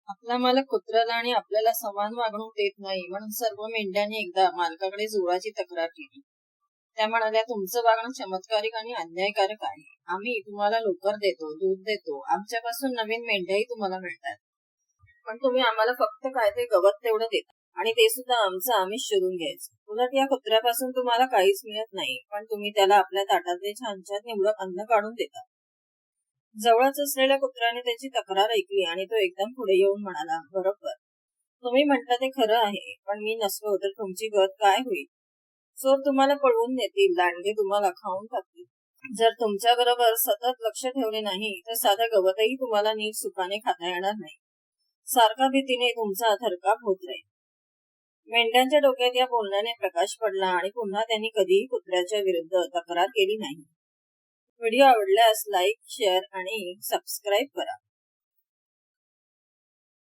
आपला मालक कुत्र्याला आणि आपल्याला समान वागणूक देत नाही म्हणून सर्व मेंढ्यांनी एकदा मालकाकडे जोराची तक्रार केली. त्या म्हणाल्या, तुमचं वागणं चमत्कारिक आणि अन्यायकारक आहे. आम्ही तुम्हाला लोकर देतो, दूध देतो, आमच्यापासून नवीन मेंढ्याही तुम्हाला मिळतात, पण तुम्ही आम्हाला फक्त काय ते गवत तेवढं देता आणि ते सुद्धा आमचं आम्हीच शोधून घ्यायचं. उलट या कुत्र्यापासून तुम्हाला काहीच मिळत नाही, पण तुम्ही त्याला आपल्या ताटातले छान छान निवडक अन्न काढून देता. जवळच असलेल्या कुत्र्याने त्याची तक्रार ऐकली आणि तो एकदम पुढे येऊन म्हणाला, बरोबर, तुम्ही म्हणता ते खरं आहे, पण मी नसलो तर तुमची गत काय होईल? चोर तुम्हाला पळवून नेतील, लांडगे तुम्हाला खाऊन टाकतील. जर तुमच्या बरोबर सतत लक्ष ठेवले नाही तर साधं गवतही तुम्हाला नीट सुखाने खाता येणार नाही. सारखा भीतीने तुमचा थरकाप होत राहील. मेंढ्यांच्या डोक्यात या बोलण्याने प्रकाश पडला आणि पुन्हा त्यांनी कधीही कुत्र्याच्या विरुद्ध तक्रार केली नाही. व्हिडिओ आवडल्यास लाईक, शेअर आणि सबस्क्राईब करा.